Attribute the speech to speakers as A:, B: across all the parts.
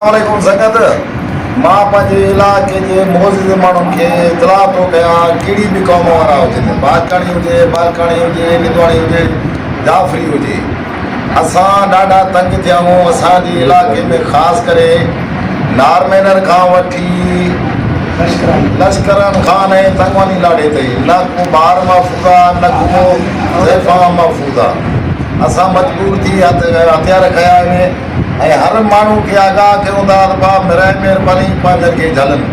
A: वालेकुम संगत मां पंहिंजे इलाइक़े जे मोज़िज़ माण्हुनि खे इतलाह थो कयां कहिड़ी बि क़ौम वारा हुजनि बारकानी हुजे बारकानी हुजे निदवाणी हुजे जाफ़री हुजे असां ॾाढा तंग थिया आहियूं। असांजे इलाइक़े में ख़ासि करे नारमेनर खां वठी लश्करनि खां ऐं तंगवानी लाॾे ताईं न को ॿार महफ़ूज़ आहे न को ज़ैफ़ा महफ़ूज़ आहे। असां मजबूर थी हथियार खया आहिनि ऐं हर माण्हू खे आगाह कयूं था त भाउ महिरबानी पंहिंजनि खे झलनि।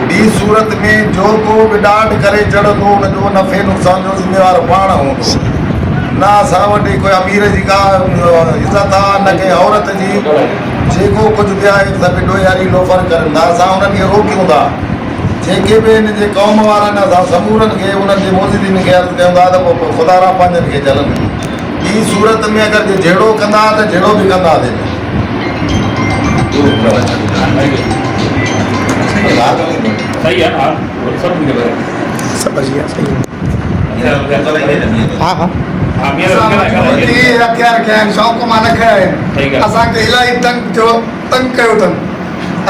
A: ॿी सूरत में जो को बि ॾाढ करे चढ़ंदो उनजो नफ़े नुक़सान जो ज़िम्मेवार पाण हूंदो। न असां वटि कोई अमीर जी का इज़त आहे न कंहिं औरत जी। जेको कुझु बि आहे सभु ॾोयारी लोफर करनि था। असां उन्हनि खे रोकियूं था। जेके बि हिन जे क़ौम वारा आहिनि असां समूरनि खे उन्हनि जे मोज़िदीन खे अर्ज़ु कयूं था त पोइ ख़ुदा रा पंहिंजनि खे झलनि। ॿी सूरत में अगरि जहिड़ो कंदा त जहिड़ो बि कंदासीं।
B: सही है हाँ सब
C: सही हाँ हाँ
D: हथियार खया आहिनि शौक़ मां न खया आहिनि। असांखे इलाही तंग कयो अथनि।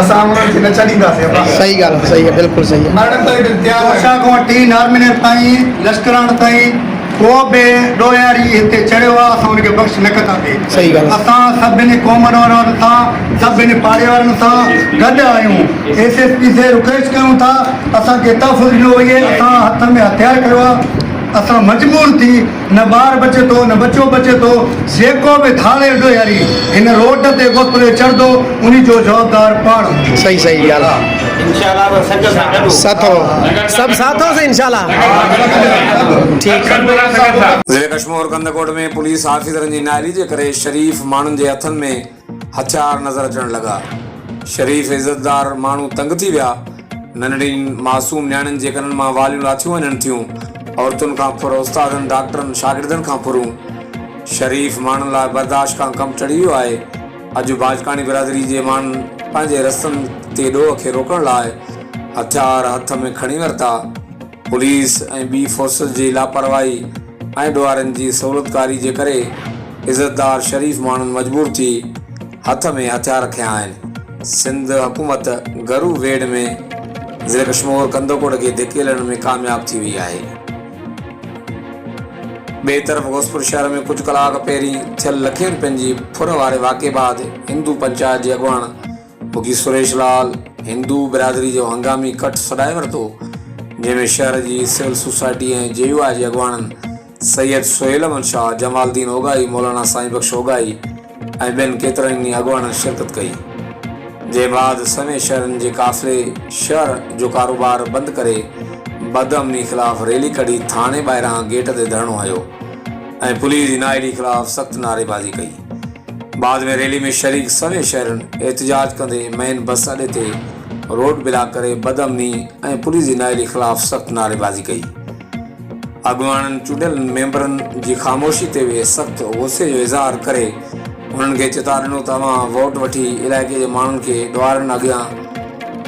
D: असां उन्हनि खे न छॾींदासीं।
C: सही ॻाल्हि आहे, सही आहे, बिल्कुलु सही आहे।
D: मरण ताईं बि तयारु आहियूं। खां वठी नारमिनर ताईं लश्करान ताईं को बि ॾोयारी हिते चढ़ियो आहे असां हुनखे बख़्श न कंदासीं।
C: सही ॻाल्हि आहे।
D: असां सभिनी क़ौमनि वारनि सां सभिनी पाड़े वारनि सां गॾु आहियूं। SSP से रिक्वेस्ट कयूं था असांखे तहफ़ुज़ ॾिनो वञे। असां हथ में हथियार खयो आहे। असां मजबूर थी न ॿार बचे थो न बचो बचे थो। जेको बि धाड़े ॾोयारी हिन रोड ते गोसले चढ़ंदो उन जो जवाबदार पाण।
C: सही सही ॻाल्हि आहे।
B: इंशाल्लाह
C: सब साथों से इंशाल्लाह। ठीक है।
E: ज़िले कश्मीर कंदकोट में पुलिस ऑफिसरनि जी नाइली जे करे शरीफ़ माण्हुनि जे हथनि में हथियार नज़र अचण लॻा। शरीफ़ इज़तदार माण्हू तंग थी विया। नंढड़ी मासूम न्याणियुनि जे कननि मां वालियूं लाथियूं वञनि थियूं। औरतुनि खां फुर उस्तादनि डॉक्टरनि शागिर्दनि खां फुरूं। शरीफ़ माण्हुनि लाइ बर्दाश्त खां कमु चढ़ी वियो आहे। अॼु बाजकानी बिरादरी जे माण्हुनि पंहिंजे रस्तनि ते ॾोह खे रोकण लाइ हथियार हथ में खणी वरिता। पुलिस ऐं ॿी फोर्सिस जी लापरवाही ऐं ॾोहारनि जी सहूलियतकारी जे करे इज़तदार शरीफ़ माण्हुनि मजबूर थी हथ में हथियार खया आहिनि। सिंध हुकूमत गरू वेड में ज़िले कश्मीर कंदकोट खे धिकेलण में कामयाब थी वई आहे। ॿिए तरफ़ गोसपुर शहर में कुझु कलाक पहिरीं थियल लखे रुपयनि जी फुर वारे वाक़े बाद हिंदू पंचायत जे अॻुवाण मुखी सुरेश लाल हिंदू बिरादरी जो हंगामी कट सॾाए वरितो, जंहिंमें शहर जी सिविल सोसाइटी ऐं JUI जे अॻुवाणनि सैयद सोहेल अहमद शाह, जमालुद्दीन ओगाई, मौलाना साईं बख्श ओगाई ऐं ॿियनि केतिरनि ई अॻुवाणनि शिरकत कई। जे बाद समें शहरनि जे काफ़िले शहर जो कारोबार बंदि करे बदअमनी ख़िलाफ़ रैली कढी थाणे ॿाहिरां गेट ते धरणो हयो ऐं पुलिस जी नाइली ख़िलाफ़ सख़्त नारेबाज़ी कई। बाद में रैली में शरीक सवे शहरनि एहतजाज कंदे मेन बस अॾे ते रोड ब्लॉक करे बदअमनी ऐं पुलिस जी नाइली ख़िलाफ़ सख़्त नारेबाज़ी कई। अॻुवाणनि चूंडियल मेंबरनि जी ख़ामोशी ते बि सख़्त गुस्से जो इज़हार करे उन्हनि खे चेतारिनो तव्हां वोट वठी इलाइक़े जे माण्हुनि खे ॾोहारनि अॻियां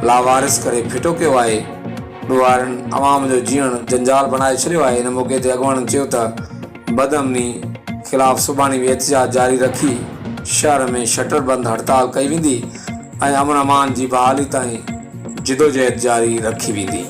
E: लावारिस करे फिटो कयो आहे। ॾोहारनि अवाम जो जीअण जंजाल बणाए छॾियो आहे। इन मौक़े ते अॻुवाणनि चयो त बदअमनी ख़िलाफ़ सुभाणे बि एहतजाज जारी रखी शहर में शटर बंदि हड़ताल कई वेंदी ऐं अमन अमान जी बहाली ताईं जिदोजहद जारी रखी वेंदी।